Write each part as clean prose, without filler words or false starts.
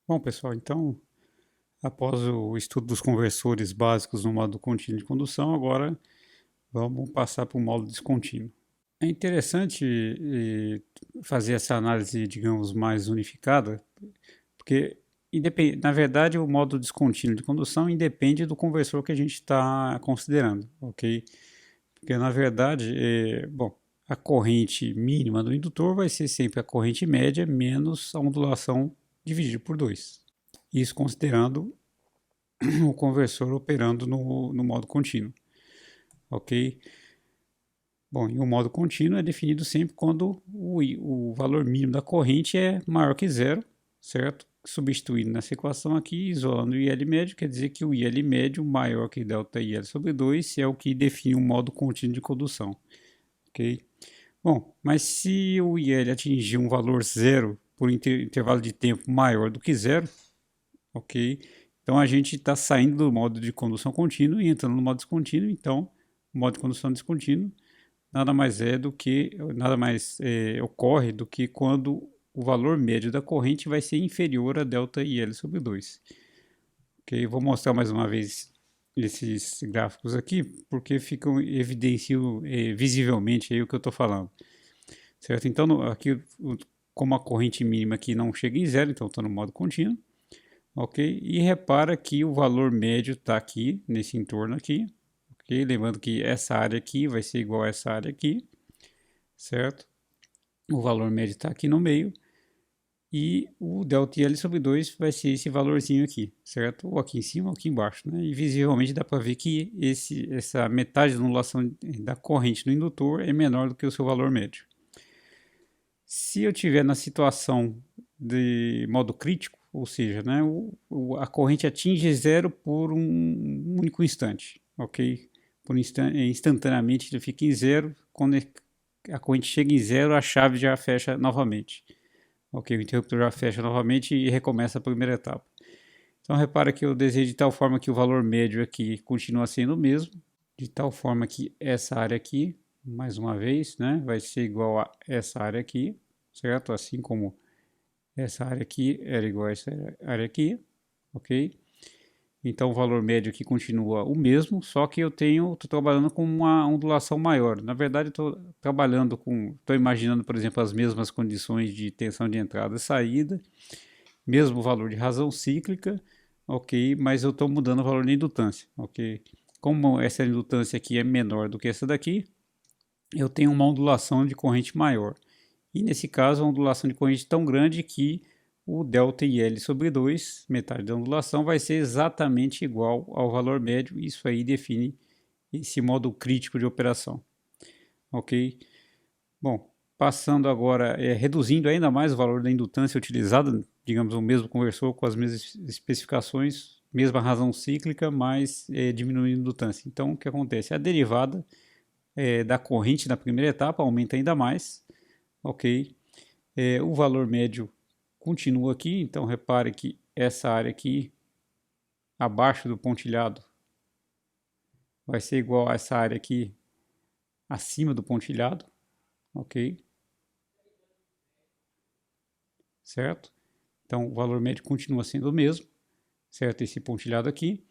Bom, pessoal, então, após o estudo dos conversores básicos no modo contínuo de condução, agora vamos passar para o modo descontínuo. É interessante fazer essa análise, digamos, mais unificada, porque, na verdade, o modo descontínuo de condução independe do conversor que a gente está considerando, ok? Porque, na verdade, bom, a corrente mínima do indutor vai ser sempre a corrente média menos a ondulação dividido por 2. Isso considerando o conversor operando no modo contínuo, ok? Bom, e o modo contínuo é definido sempre quando o valor mínimo da corrente é maior que zero, certo? Substituindo nessa equação aqui, isolando o IL médio, quer dizer que o IL médio maior que delta IL sobre 2 é o que define o modo contínuo de condução, ok? Bom, mas se o IL atingir um valor zero por intervalo de tempo maior do que zero, ok? Então a gente está saindo do modo de condução contínua e entrando no modo descontínuo. Então, o modo de condução descontínuo nada mais ocorre do que quando o valor médio da corrente vai ser inferior a delta IL sobre 2. Ok? Vou mostrar mais uma vez esses gráficos aqui, porque ficam evidenciam visivelmente aí o que eu estou falando, certo? Então, aqui, como a corrente mínima aqui não chega em zero, então estou no modo contínuo. Ok? E repara que o valor médio está aqui, nesse entorno aqui, ok? Lembrando que essa área aqui vai ser igual a essa área aqui, certo? O valor médio está aqui no meio, e o ΔL sobre 2 vai ser esse valorzinho aqui, certo? Ou aqui em cima ou aqui embaixo, né? E visivelmente dá para ver que essa metade da anulação da corrente no indutor é menor do que o seu valor médio. Se eu tiver na situação de modo crítico, ou seja, né, a corrente atinge zero por um único instante, ok? Instantaneamente ele fica em zero, quando a corrente chega em zero, a chave já fecha novamente. Ok, o interruptor já fecha novamente e recomeça a primeira etapa. Então repara que eu desenho de tal forma que o valor médio aqui continua sendo o mesmo, de tal forma que essa área aqui, mais uma vez, né, vai ser igual a essa área aqui, certo? Assim como essa área aqui era igual a essa área aqui, ok? Então o valor médio aqui continua o mesmo, só que estou trabalhando com uma ondulação maior. Na verdade, estou imaginando, por exemplo, as mesmas condições de tensão de entrada e saída, mesmo valor de razão cíclica, ok? Mas eu estou mudando o valor da indutância, ok? Como essa indutância aqui é menor do que essa daqui, eu tenho uma ondulação de corrente maior. E nesse caso, a ondulação de corrente tão grande que o ΔIL sobre 2, metade da ondulação, vai ser exatamente igual ao valor médio. Isso aí define esse modo crítico de operação. Ok? Bom, passando agora, reduzindo ainda mais o valor da indutância utilizada, digamos, o mesmo conversor com as mesmas especificações, mesma razão cíclica, mas diminuindo a indutância. Então, o que acontece? A derivada da corrente na primeira etapa aumenta ainda mais, ok? O valor médio continua aqui, então repare que essa área aqui, abaixo do pontilhado, vai ser igual a essa área aqui, acima do pontilhado, ok? Certo? Então o valor médio continua sendo o mesmo, certo? Esse pontilhado aqui.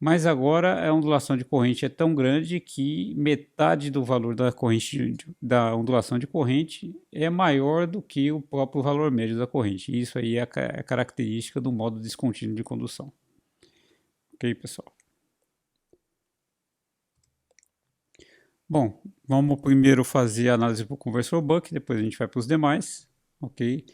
Mas agora a ondulação de corrente é tão grande que metade do valor da corrente da ondulação de corrente é maior do que o próprio valor médio da corrente. E isso aí é a característica do modo descontínuo de condução. Ok, pessoal? Bom, vamos primeiro fazer a análise para o conversor buck, depois a gente vai para os demais, ok?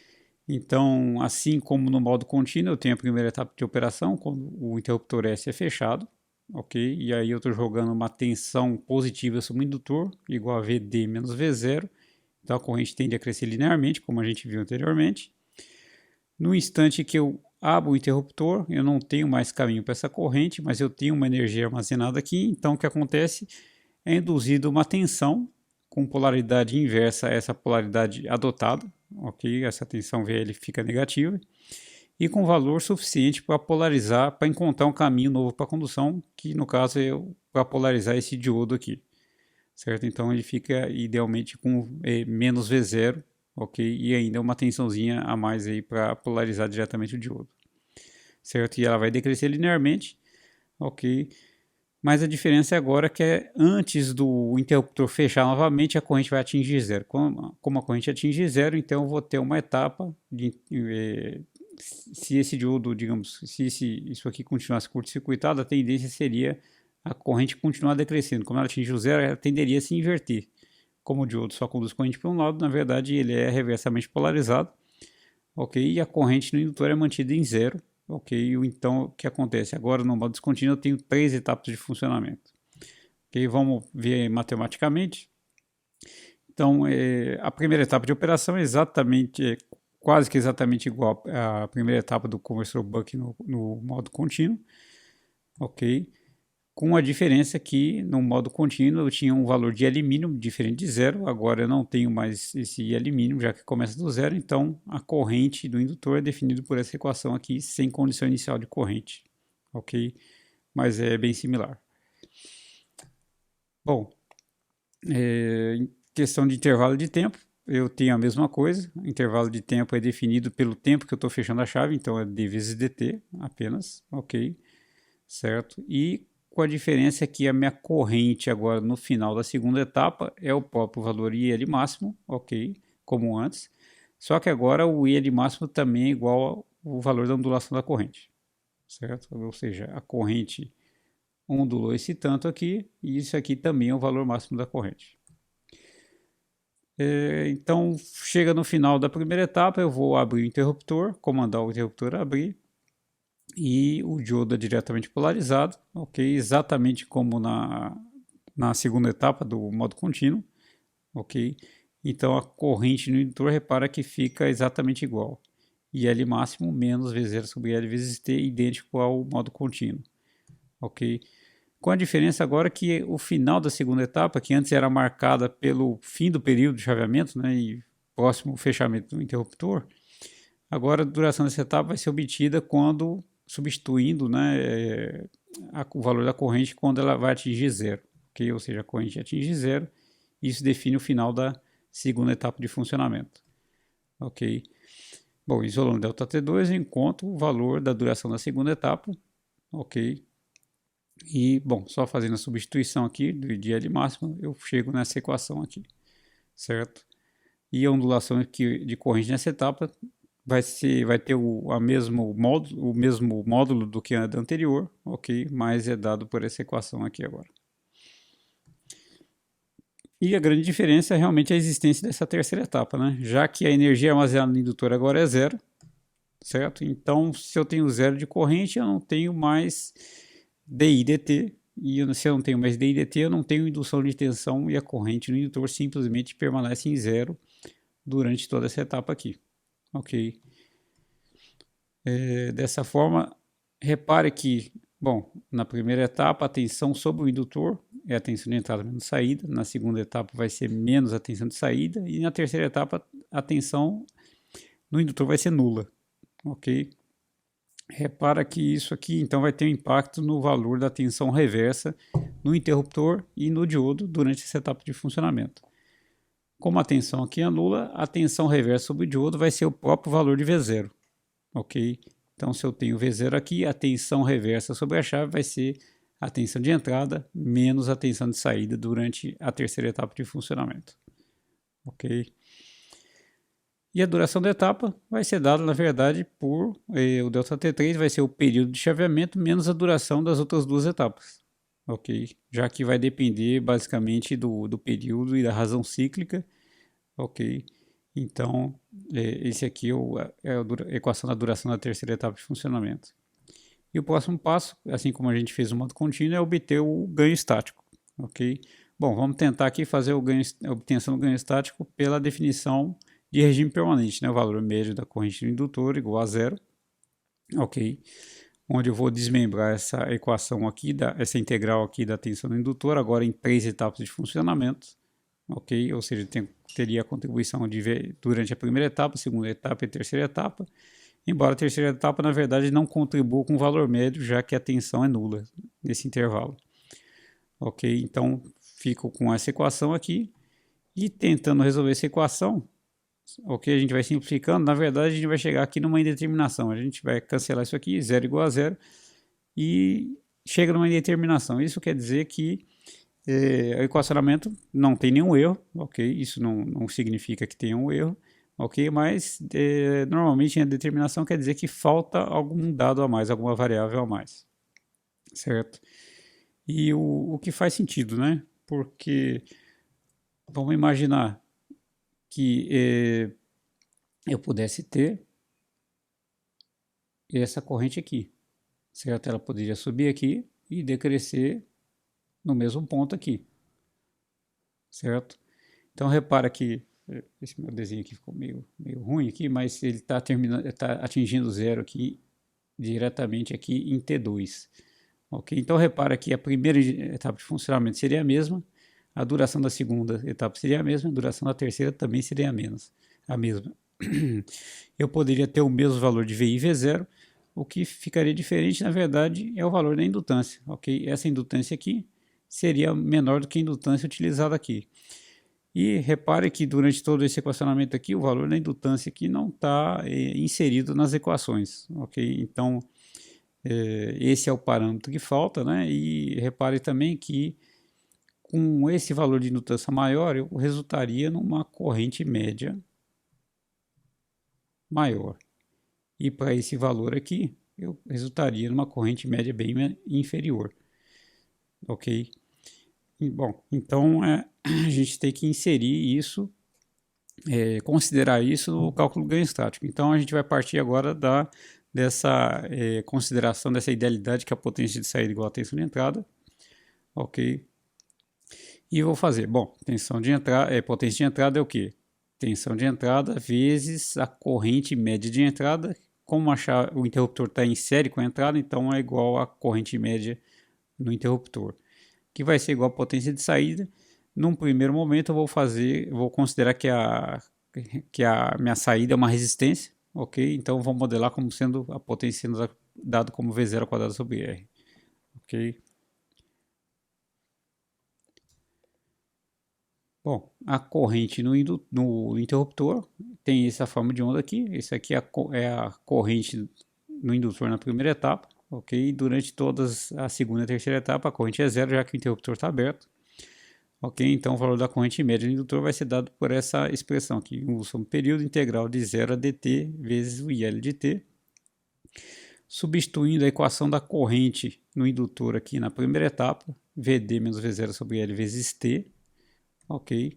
Então, assim como no modo contínuo, eu tenho a primeira etapa de operação, quando o interruptor S é fechado, ok? E aí eu estou jogando uma tensão positiva sobre o indutor, igual a VD menos V0, então a corrente tende a crescer linearmente, como a gente viu anteriormente. No instante que eu abro o interruptor, eu não tenho mais caminho para essa corrente, mas eu tenho uma energia armazenada aqui, então o que acontece é induzida uma tensão com polaridade inversa a essa polaridade adotada, ok? Essa tensão VL fica negativa, e com valor suficiente para polarizar, para encontrar um caminho novo para a condução, que no caso é para polarizar esse diodo aqui, certo? Então ele fica idealmente com menos V0, ok? E ainda uma tensãozinha a mais aí para polarizar diretamente o diodo, certo? E ela vai decrescer linearmente, ok? Mas a diferença agora é que antes do interruptor fechar novamente, a corrente vai atingir zero. Como a corrente atingir zero, então eu vou ter uma etapa se esse diodo, digamos, se isso aqui continuasse curto-circuitado, a tendência seria a corrente continuar decrescendo. Como ela atingiu zero, ela tenderia a se inverter. Como o diodo só conduz corrente para um lado, na verdade ele é reversamente polarizado, ok? E a corrente no indutor é mantida em zero, ok? Então o que acontece? Agora no modo descontínuo eu tenho 3 etapas de funcionamento. Ok? Vamos ver matematicamente. Então a primeira etapa de operação é quase que exatamente igual à primeira etapa do conversor Buck no modo contínuo, ok? Com a diferença que no modo contínuo eu tinha um valor de L mínimo diferente de zero, agora eu não tenho mais esse L mínimo, já que começa do zero, então a corrente do indutor é definida por essa equação aqui, sem condição inicial de corrente, ok? Mas é bem similar. Bom, em questão de intervalo de tempo, eu tenho a mesma coisa, o intervalo de tempo é definido pelo tempo que eu estou fechando a chave, então é d vezes dt apenas, ok? Certo? E com a diferença que a minha corrente agora no final da segunda etapa é o próprio valor IL máximo, ok? Como antes. Só que agora o IL máximo também é igual ao valor da ondulação da corrente, certo? Ou seja, a corrente ondulou esse tanto aqui e isso aqui também é o valor máximo da corrente. Então, chega no final da primeira etapa, eu vou abrir o interruptor, comandar o interruptor a abrir, e o diodo é diretamente polarizado, ok? Exatamente como na segunda etapa do modo contínuo, ok? Então a corrente no indutor, repara que fica exatamente igual. IL máximo menos V0 sobre L vezes T, idêntico ao modo contínuo, ok? Com a diferença agora que o final da segunda etapa, que antes era marcada pelo fim do período de chaveamento, né, e próximo fechamento do interruptor, agora a duração dessa etapa vai ser obtida quando substituindo, né, o valor da corrente quando ela vai atingir zero, okay? Ou seja, a corrente atinge zero, isso define o final da segunda etapa de funcionamento, ok? Bom, isolando ΔT2, eu encontro o valor da duração da segunda etapa, ok? E, bom, só fazendo a substituição aqui do de L máximo, eu chego nessa equação aqui, certo? E a ondulação de corrente nessa etapa vai ter o mesmo módulo do que a da anterior, ok? Mas é dado por essa equação aqui agora. E a grande diferença é realmente a existência dessa terceira etapa, né? Já que a energia armazenada no indutor agora é zero, certo? Então, se eu tenho zero de corrente, eu não tenho mais DI/dt, e se eu não tenho mais DI/dt, eu não tenho indução de tensão e a corrente no indutor simplesmente permanece em zero durante toda essa etapa aqui, ok? Dessa forma, repare que, bom, na primeira etapa a tensão sobre o indutor é a tensão de entrada menos saída, na segunda etapa vai ser menos a tensão de saída e na terceira etapa a tensão no indutor vai ser nula, ok? Repara que isso aqui então vai ter um impacto no valor da tensão reversa no interruptor e no diodo durante essa etapa de funcionamento. Como a tensão aqui é nula, a tensão reversa sobre o diodo vai ser o próprio valor de V0, ok? Então, se eu tenho V0 aqui, a tensão reversa sobre a chave vai ser a tensão de entrada menos a tensão de saída durante a terceira etapa de funcionamento, ok? E a duração da etapa vai ser dada, na verdade, por o ΔT3 vai ser o período de chaveamento menos a duração das outras duas etapas, ok? Já que vai depender basicamente do período e da razão cíclica, ok? Então, esse aqui é a equação da duração da terceira etapa de funcionamento. E o próximo passo, assim como a gente fez no modo contínuo, é obter o ganho estático, ok? Bom, vamos tentar aqui fazer a obtenção do ganho estático pela definição de regime permanente, né? O valor médio da corrente do indutor igual a zero, ok? Onde eu vou desmembrar essa equação aqui, essa integral aqui da tensão do indutor, agora em 3 etapas de funcionamento, ok? Ou seja, teria a contribuição durante a primeira etapa, segunda etapa e terceira etapa, embora a terceira etapa, na verdade, não contribua com o valor médio, já que a tensão é nula nesse intervalo. Ok? Então, fico com essa equação aqui, e tentando resolver essa equação, Ok, a gente vai simplificando, na verdade a gente vai chegar aqui numa indeterminação, a gente vai cancelar isso aqui, zero igual a zero, e chega numa indeterminação. Isso quer dizer que o equacionamento não tem nenhum erro, ok? Isso não significa que tenha um erro, ok? Mas normalmente a determinação quer dizer que falta algum dado a mais, alguma variável a mais, certo? E o que faz sentido, né? Porque vamos imaginar que eu pudesse ter essa corrente aqui, certo? Ela poderia subir aqui e decrescer no mesmo ponto aqui, certo? Então repara que esse meu desenho aqui ficou meio ruim aqui, mas ele está atingindo zero aqui diretamente aqui em T2. Ok? Então repara que a primeira etapa de funcionamento seria a mesma, a duração da segunda etapa seria a mesma, a duração da terceira também seria a mesma. Eu poderia ter o mesmo valor de VI e V0, o que ficaria diferente, na verdade, é o valor da indutância. Ok? Essa indutância aqui seria menor do que a indutância utilizada aqui. E repare que durante todo esse equacionamento aqui, o valor da indutância aqui não está inserido nas equações, ok? Então, esse é o parâmetro que falta, né? E repare também que com esse valor de indutância maior, eu resultaria numa corrente média maior. E para esse valor aqui, eu resultaria numa corrente média bem inferior, ok? Bom, então a gente tem que inserir isso, considerar isso no cálculo ganho estático. Então a gente vai partir agora dessa consideração dessa idealidade que a potência de saída é igual à tensão de entrada, ok? E vou fazer, bom, tensão de entrada, potência de entrada é o quê? Tensão de entrada vezes a corrente média de entrada. Como o interruptor está em série com a entrada, então é igual à corrente média no interruptor, que vai ser igual à potência de saída. Num primeiro momento eu vou considerar que a minha saída é uma resistência, ok? Então vou modelar como sendo a potência sendo dado como V0 ao quadrado sobre R, ok? Bom, a corrente no interruptor tem essa forma de onda aqui. Esse aqui é a corrente no indutor na primeira etapa, ok? Durante todas a segunda e terceira etapa, a corrente é zero, já que o interruptor está aberto, ok? Então o valor da corrente média do indutor vai ser dado por essa expressão aqui, U sobre período integral de 0 a dt vezes o IL de t. Substituindo a equação da corrente no indutor aqui na primeira etapa, VD menos V0 sobre L vezes t, ok?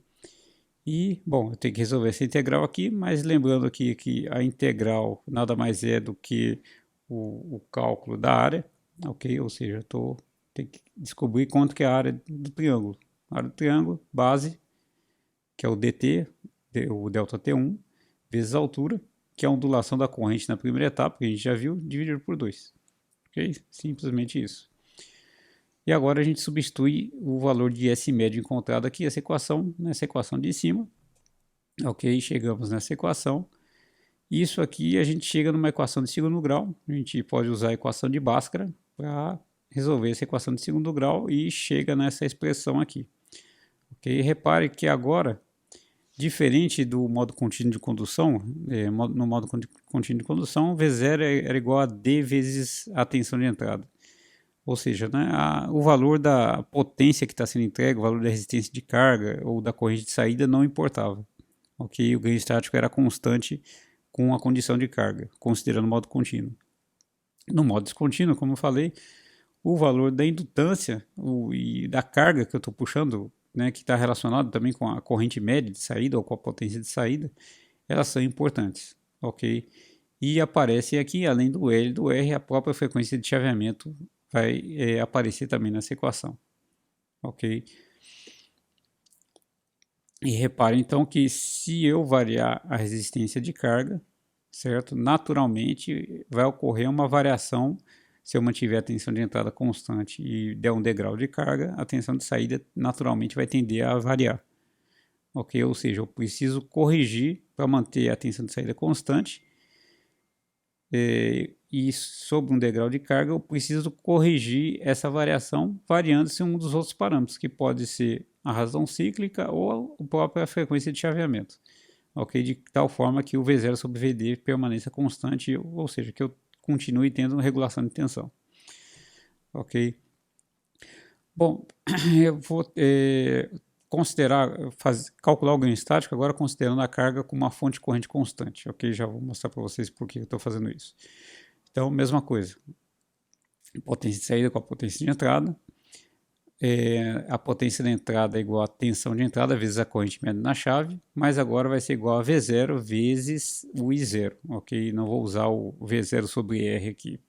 E, bom, eu tenho que resolver essa integral aqui, mas lembrando aqui que a integral nada mais é do que o cálculo da área, ok? Ou seja, tenho que descobrir quanto que é a área do triângulo. A área do triângulo, base, que é o dt, o delta T1, vezes a altura, que é a ondulação da corrente na primeira etapa, que a gente já viu, dividido por 2. Ok? Simplesmente isso. E agora a gente substitui o valor de S médio encontrado aqui, nessa equação de cima. Ok, chegamos nessa equação. Isso aqui a gente chega numa equação de segundo grau. A gente pode usar a equação de Bhaskara para resolver essa equação de segundo grau e chega nessa expressão aqui. Ok, repare que agora, diferente do modo contínuo de condução, no modo contínuo de condução, V0 era igual a D vezes a tensão de entrada. Ou seja, né, o valor da potência que está sendo entregue, o valor da resistência de carga ou da corrente de saída não importava. Ok, o ganho estático era constante com a condição de carga, considerando o modo contínuo. No modo descontínuo, como eu falei, o valor da indutância e da carga que eu estou puxando, né, que está relacionado também com a corrente média de saída ou com a potência de saída, elas são importantes, ok? E aparece aqui, além do L e do R, a própria frequência de chaveamento vai aparecer também nessa equação, ok? E repare então que se eu variar a resistência de carga, certo? Naturalmente vai ocorrer uma variação. Se eu mantiver a tensão de entrada constante e der um degrau de carga, a tensão de saída naturalmente vai tender a variar, ok? Ou seja, eu preciso corrigir para manter a tensão de saída constante, e sobre um degrau de carga eu preciso corrigir essa variação variando-se um dos outros parâmetros, que pode ser a razão cíclica ou a própria frequência de chaveamento. ok? De tal forma que o V0 sobre VD permaneça constante, ou seja, que eu continue tendo regulação de tensão, ok? Bom, eu vou considerar, calcular o ganho estático agora considerando a carga como uma fonte de corrente constante, ok? Já vou mostrar para vocês por que eu estou fazendo isso. Então, mesma coisa, potência de saída com a potência de entrada, a potência da entrada é igual a tensão de entrada vezes a corrente média na chave, mas agora vai ser igual a V0 vezes o I0, ok? Não vou usar o V0 sobre R aqui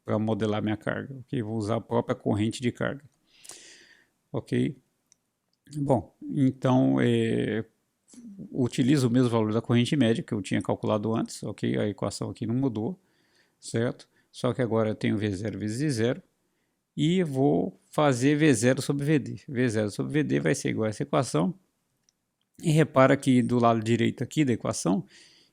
para modelar minha carga, ok? Vou usar a própria corrente de carga, ok? Bom, então utilizo o mesmo valor da corrente média que eu tinha calculado antes, ok? A equação aqui não mudou, certo? Só que agora eu tenho V0 vezes I0 e vou fazer V0 sobre VD. V0 sobre VD vai ser igual a essa equação. E repara que do lado direito aqui da equação,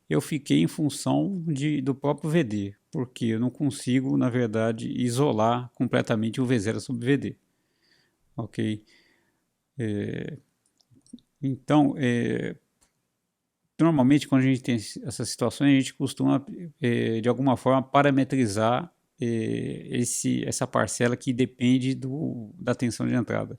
eu fiquei em função do próprio VD, porque eu não consigo, na verdade, isolar completamente o V0 sobre VD. Ok? Então, normalmente quando a gente tem essas situações, a gente costuma, de alguma forma, parametrizar essa parcela que depende da tensão de entrada,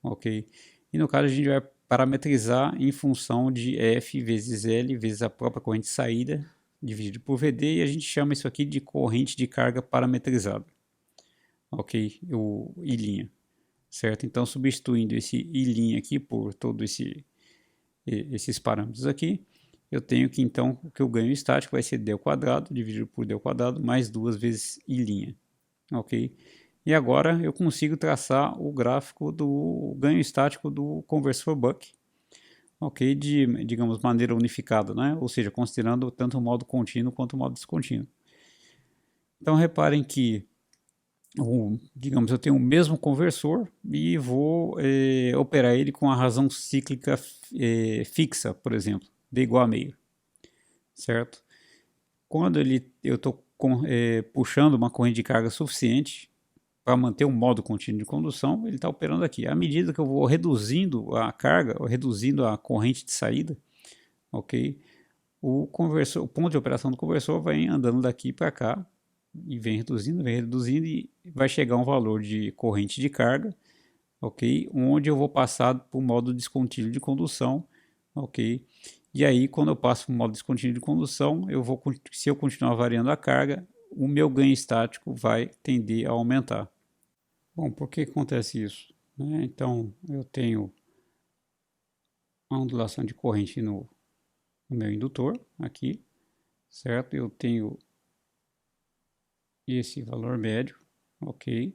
ok? E no caso a gente vai parametrizar em função de F vezes L vezes a própria corrente de saída dividido por VD e a gente chama isso aqui de corrente de carga parametrizada, ok? O I', certo? Então substituindo esse I' aqui por todos esses parâmetros aqui, eu tenho que então o que eu ganho estático vai ser d ao quadrado dividido por d ao quadrado mais 2 vezes I', ok? E agora eu consigo traçar o gráfico do ganho estático do conversor Buck, ok? De, digamos, maneira unificada, né? Ou seja, considerando tanto o modo contínuo quanto o modo descontínuo. Então reparem que, digamos, eu tenho o mesmo conversor e vou operar ele com a razão cíclica fixa, por exemplo, D igual a meio, certo? Quando eu estou puxando uma corrente de carga suficiente para manter um modo contínuo de condução, ele está operando aqui. À medida que eu vou reduzindo a carga, ou reduzindo a corrente de saída, ok? O ponto de operação do conversor vai andando daqui para cá e vem reduzindo e vai chegar a um valor de corrente de carga, ok? Onde eu vou passar para o modo descontínuo de condução, ok? E aí, quando eu passo para o modo descontínuo de condução, se eu continuar variando a carga, o meu ganho estático vai tender a aumentar. Bom, por que acontece isso? Né? Então, eu tenho a ondulação de corrente no meu indutor, aqui, certo? Eu tenho esse valor médio, ok?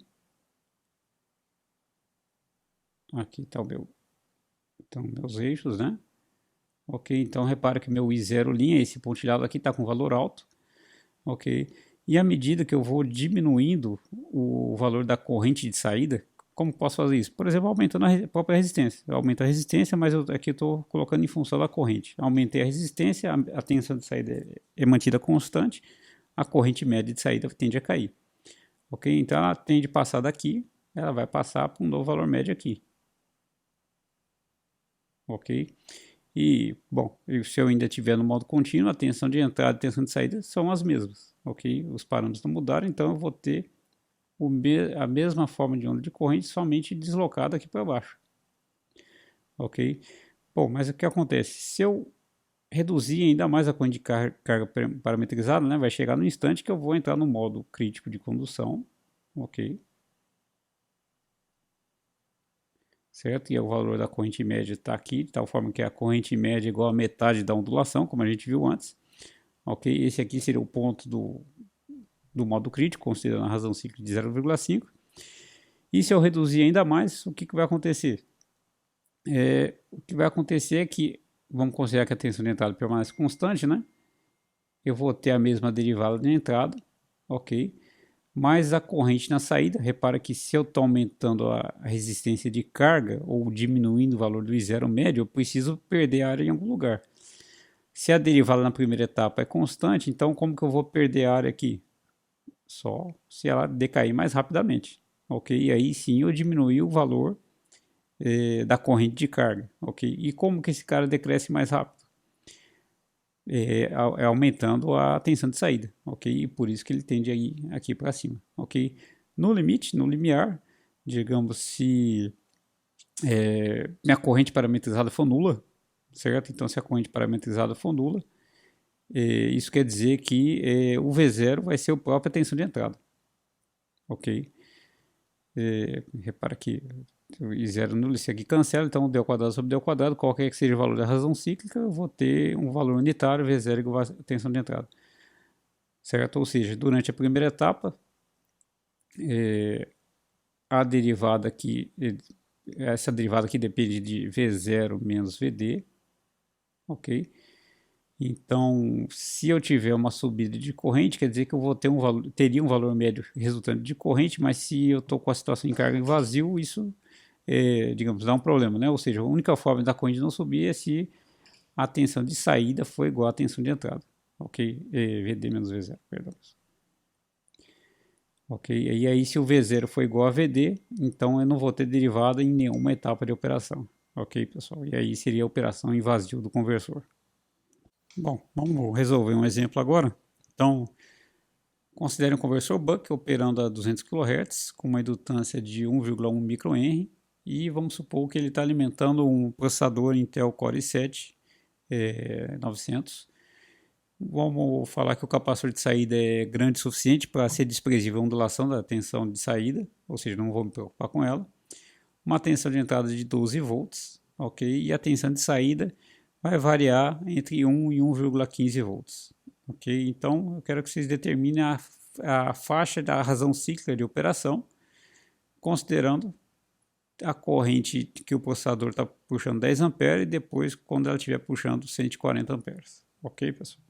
Aqui está então, meus eixos, né? Ok, então repara que meu I0', esse pontilhado aqui, está com valor alto, ok? E à medida que eu vou diminuindo o valor da corrente de saída, como posso fazer isso? Por exemplo, aumentando a própria resistência. Eu aumento a resistência, mas aqui eu estou colocando em função da corrente. Aumentei a resistência, a tensão de saída é mantida constante, a corrente média de saída tende a cair. Ok? Então ela tende a passar daqui, ela vai passar para um novo valor médio aqui. Ok? E, bom, se eu ainda estiver no modo contínuo, a tensão de entrada e a tensão de saída são as mesmas. Ok? Os parâmetros não mudaram, então eu vou ter a mesma forma de onda de corrente, somente deslocada aqui para baixo. Ok? Bom, mas o que acontece? Se eu reduzir ainda mais a corrente de carga parametrizada, né, vai chegar no instante que eu vou entrar no modo crítico de condução, ok? Certo? E o valor da corrente média está aqui, de tal forma que a corrente média é igual a metade da ondulação, como a gente viu antes, ok? Esse aqui seria o ponto do modo crítico, considerando a razão cíclica de 0,5. E se eu reduzir ainda mais, o que vai acontecer? O que vai acontecer é que, vamos considerar que a tensão de entrada permanece constante, né? Eu vou ter a mesma derivada de entrada, ok? Mas a corrente na saída, repara que se eu estou aumentando a resistência de carga ou diminuindo o valor do I0 médio, eu preciso perder área em algum lugar. Se a derivada na primeira etapa é constante, então como que eu vou perder área aqui? Só se ela decair mais rapidamente, ok? E aí sim eu diminuir o valor da corrente de carga, ok? E como que esse cara decresce mais rápido? aumentando a tensão de saída, ok? E por isso que ele tende a ir aqui para cima, ok? No limite, no limiar, digamos, se minha corrente parametrizada for nula, certo? Então, se a corrente parametrizada for nula, isso quer dizer que o V0 vai ser a própria tensão de entrada, ok? Repara que e zero nulo, isso aqui cancela, então d ao quadrado sobre d ao quadrado, qualquer que seja o valor da razão cíclica, eu vou ter um valor unitário, V0 igual a tensão de entrada, certo? Ou seja, durante a primeira etapa, a derivada aqui, essa derivada aqui depende de V0 menos VD, ok? Então, se eu tiver uma subida de corrente, quer dizer que eu vou ter teria um valor médio resultante de corrente, mas se eu estou com a situação em carga em vazio, isso, digamos, dá um problema, né? Ou seja, a única forma da corrente não subir é se a tensão de saída for igual à tensão de entrada, ok? VD menos V0, perdão. Ok, e aí se o V0 for igual a VD, então eu não vou ter derivada em nenhuma etapa de operação, ok, pessoal? E aí seria a operação em vazio do conversor. Bom, vamos resolver um exemplo agora. Então, considere um conversor buck operando a 200 kHz com uma indutância de 1,1 microhenry e vamos supor que ele está alimentando um processador Intel Core i7 900. Vamos falar que o capacitor de saída é grande o suficiente para ser desprezível a ondulação da tensão de saída, ou seja, não vou me preocupar com ela. Uma tensão de entrada de 12 volts, ok? E a tensão de saída vai variar entre 1 e 1,15 volts, ok? Então, eu quero que vocês determinem a faixa da razão cíclica de operação, considerando a corrente que o processador está puxando 10 amperes e depois quando ela estiver puxando 140 amperes, ok, pessoal?